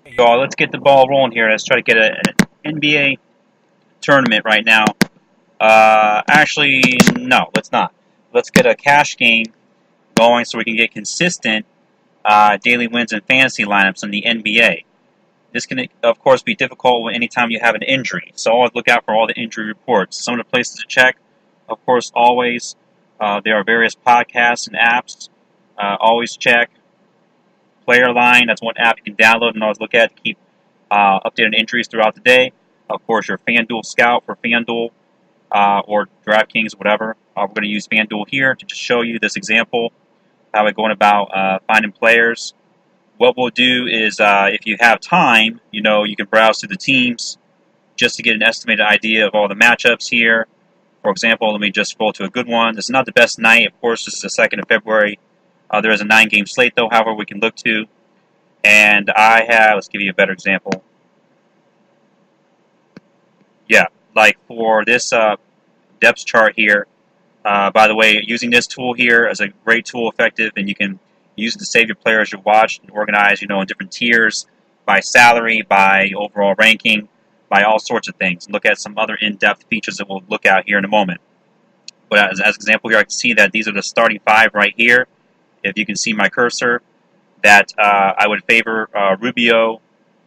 Hey, y'all, let's get the ball rolling here. Let's try to get an NBA tournament right now. Actually, no, let's not. Let's get a cash game going so we can get consistent daily wins and fantasy lineups in the NBA. This can, of course, be difficult anytime you have an injury. So always look out for all the injury reports. Some of the places to check, of course, always there are various podcasts and apps. Always check Player Line. That's one app you can download and always look at to keep updated injuries throughout the day. Of course, your Fanduel Scout for Fanduel or DraftKings, whatever. We're going to use Fanduel here to just show you this example, how we're going about finding players. What we'll do is, if you have time, you can browse through the teams just to get an estimated idea of all the matchups here. For example, let me just scroll to a good one. This is not the best night. Of course, this is the 2nd of February. There is a 9-game slate, though, however, we can look to. And I have, let's give you a better example. Yeah, like for this depth chart here, by the way, using this tool here is a great tool, effective, and you can use it to save your players you watch and organize, in different tiers, by salary, by overall ranking, by all sorts of things. And look at some other in-depth features that we'll look at here in a moment. But as an example here, I can see that these are the starting 5 right here. If you can see my cursor, that I would favor Rubio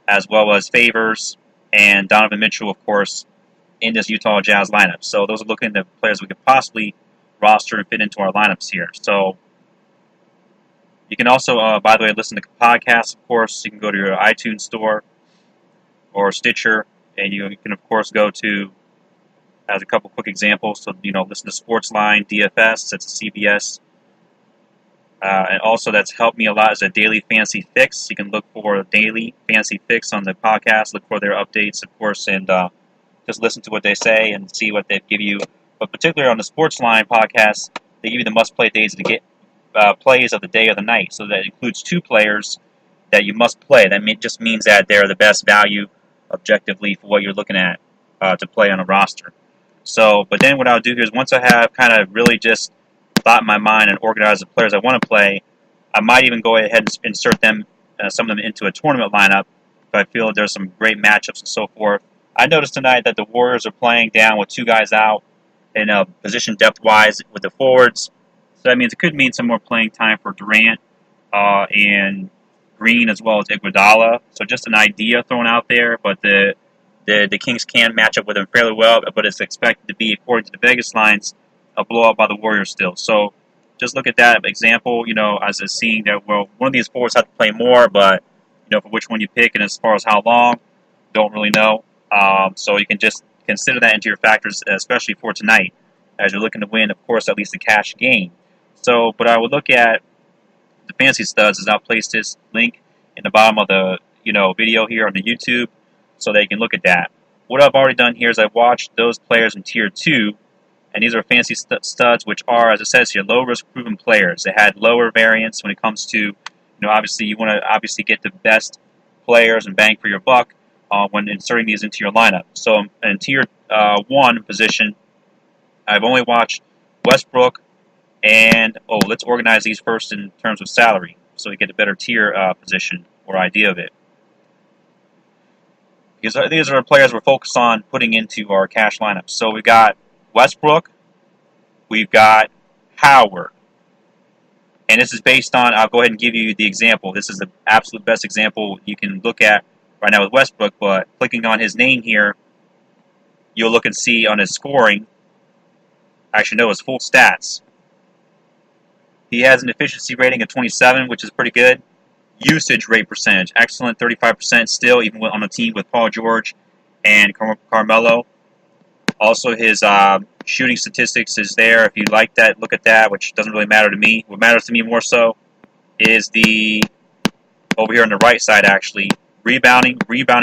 as well as Favors and Donovan Mitchell, of course, in this Utah Jazz lineup. So those are looking at players we could possibly roster and fit into our lineups here. So you can also, by the way, listen to podcasts, of course. You can go to your iTunes store or Stitcher, and you can, of course, go to, as a couple quick examples, so, listen to Sportsline, DFS, that's a CBS. And also that's helped me a lot is a daily fantasy fix. You can look for a daily fantasy fix on the podcast, look for their updates, of course, and just listen to what they say and see what they give you. But particularly on the Sportsline podcast, they give you the must-play days to get plays of the day or the night. So that includes 2 players that you must play. That just means that they're the best value objectively for what you're looking at to play on a roster. So, but then what I'll do here is once I have kind of really just thought in my mind and organized the players I want to play, I might even go ahead and insert them, some of them into a tournament lineup if I feel that there's some great matchups and so forth. I noticed tonight that the Warriors are playing down with 2 guys out in position depth-wise with the forwards. So that means it could mean some more playing time for Durant and Green as well as Iguodala. So just an idea thrown out there, but the Kings can match up with them fairly well, but it's expected to be, according to the Vegas lines, a blowout by the Warriors still. So just look at that example, as a seeing that, well, one of these forwards have to play more, but, for which one you pick and as far as how long, don't really know. So you can just consider that into your factors, especially for tonight, as you're looking to win, of course, at least a cash game. So, but I would look at the fantasy studs, as I'll place this link in the bottom of the video here on the YouTube, so that you can look at that. What I've already done here is I've watched those players in Tier 2, and these are fantasy studs, which are, as it says here, low-risk proven players. They had lower variance when it comes to, obviously you want to get the best players and bang for your buck when inserting these into your lineup. So in Tier 1 position, I've only watched Westbrook, and let's organize these first in terms of salary, so we get a better tier position or idea of it. Because these are the players we're focused on putting into our cash lineups. So we've got Westbrook, we've got Howard, and this is based on, I'll go ahead and give you the example. This is the absolute best example you can look at right now with Westbrook, but clicking on his name here, you'll look and see on his scoring, actually no, his full stats. He has an efficiency rating of 27, which is pretty good. Usage rate percentage, excellent, 35% still, even on a team with Paul George and Carmelo. Also, his shooting statistics is there. If you like that, look at that, which doesn't really matter to me. What matters to me more so is over here on the right side, actually, rebounding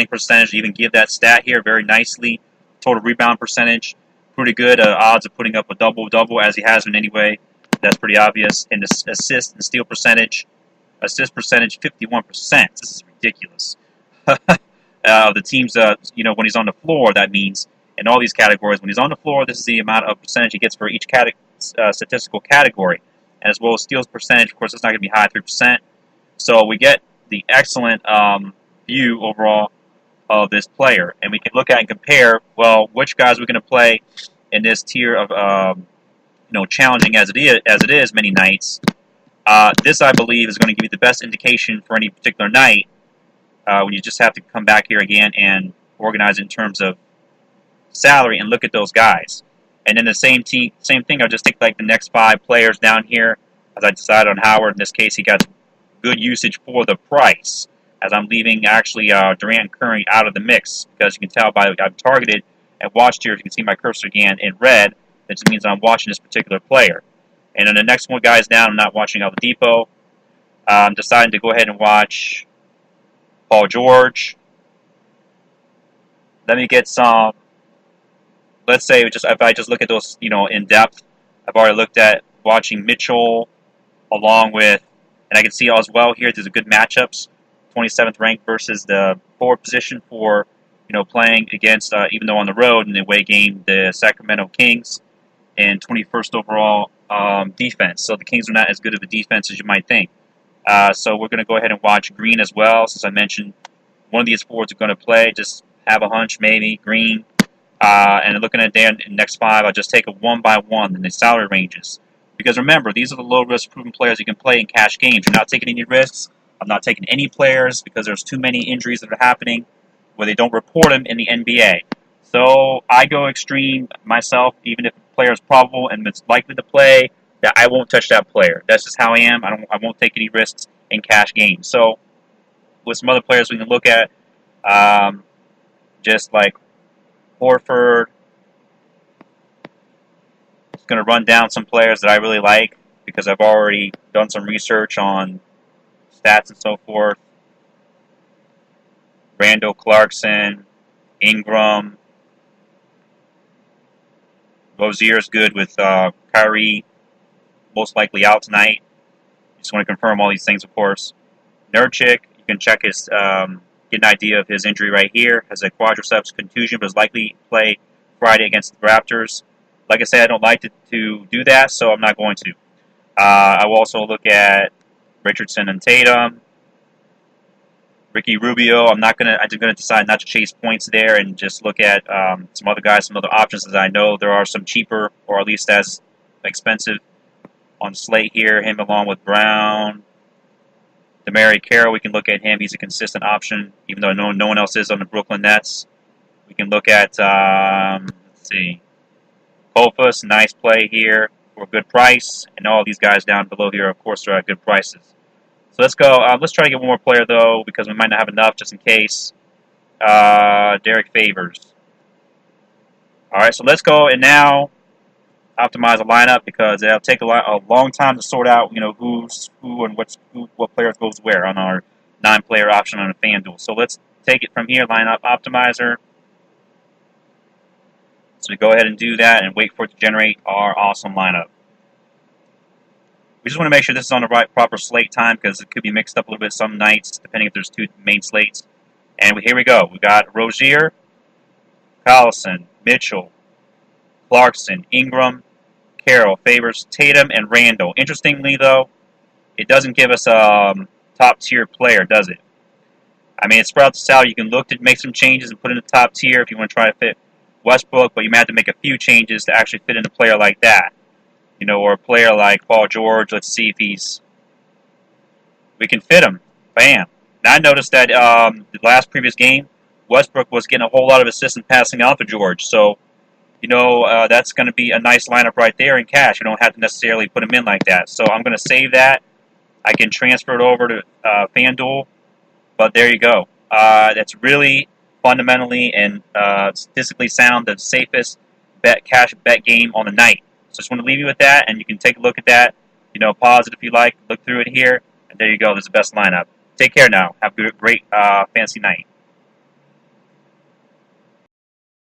percentage. You even give that stat here very nicely. Total rebound percentage, pretty good. Odds of putting up a double-double, as he has been anyway. That's pretty obvious. And the assist and steal percentage, 51%. This is ridiculous. The team's, when he's on the floor, that means in all these categories, when he's on the floor, this is the amount of percentage he gets for each statistical category. And as well as steals percentage, of course, it's not going to be high, 3%. So we get the excellent view overall of this player, and we can look at and compare. Well, which guys we're going to play in this tier of challenging as it is many nights. This, I believe, is going to give you the best indication for any particular night when you just have to come back here again and organize it in terms of salary and look at those guys. And then the same thing, I'll just take like the next 5 players down here as I decided on Howard. In this case, he got good usage for the price, as I'm leaving actually Durant and Curry out of the mix, because you can tell by I've targeted and watched here. You can see my cursor again in red. That just means I'm watching this particular player. And then the next one guys down, I'm not watching Oladipo. I'm deciding to go ahead and watch Paul George. Let me get some. Let's say if I just look at those, in depth, I've already looked at watching Mitchell along with, and I can see as well here, there's a good matchups. 27th ranked versus the forward position for, playing against, even though on the road in the away game, the Sacramento Kings, and 21st overall defense. So the Kings are not as good of a defense as you might think. So we're going to go ahead and watch Green as well, since I mentioned one of these forwards are going to play. Just have a hunch, maybe Green. And looking at the next 5, I'll just take a 1 by 1 in the salary ranges. Because remember, these are the low-risk proven players you can play in cash games. You're not taking any risks. I'm not taking any players because there's too many injuries that are happening where they don't report them in the NBA. So I go extreme myself, even if a player is probable and it's likely to play, that I won't touch that player. That's just how I am. I won't take any risks in cash games. So with some other players we can look at, just like Horford. Just going to run down some players that I really like because I've already done some research on stats and so forth. Randall, Clarkson, Ingram. Rozier's good with Kyrie most likely out tonight. Just want to confirm all these things, of course. Nurkic, you can check his, get an idea of his injury right here. Has a quadriceps contusion, but is likely to play Friday against the Raptors. Like I said, I don't like to do that, so I'm not going to. I will also look at Richardson and Tatum. Ricky Rubio, I'm just going to decide not to chase points there and just look at some other guys, some other options, as I know there are some cheaper or at least as expensive on slate here. Him along with Brown. DeMary Carroll, we can look at him. He's a consistent option, even though no one else is on the Brooklyn Nets. We can look at, let's see, Kofus, nice play here for a good price. And all these guys down below here, of course, are at good prices. So let's go. Let's try to get one more player, though, because we might not have enough just in case. Derek Favors. All right, so let's go and now optimize a lineup because it'll take a long time to sort out, who's who and what player goes where on our 9-player option on a Fanduel. So let's take it from here, lineup optimizer. So we go ahead and do that and wait for it to generate our awesome lineup. We just want to make sure this is on the proper slate time because it could be mixed up a little bit some nights, depending if there's 2 main slates. And here we go. We got Rozier, Collison, Mitchell, Clarkson, Ingram, Carroll, Favors, Tatum, and Randall. Interestingly, though, it doesn't give us a top-tier player, does it? I mean, it sprouts this out. You can look to make some changes and put in the top tier if you want to try to fit Westbrook, but you might have to make a few changes to actually fit in a player like that. Or a player like Paul George. Let's see if we can fit him. Bam. Now I noticed that the previous game, Westbrook was getting a whole lot of assists and passing out to George. So, that's going to be a nice lineup right there in cash. You don't have to necessarily put him in like that. So I'm going to save that. I can transfer it over to FanDuel. But there you go. That's really fundamentally and statistically sound the safest cash bet game on the night. So just want to leave you with that, and you can take a look at that. Pause it if you like. Look through it here, and there you go. There's the best lineup. Take care now. Have a great fantasy night.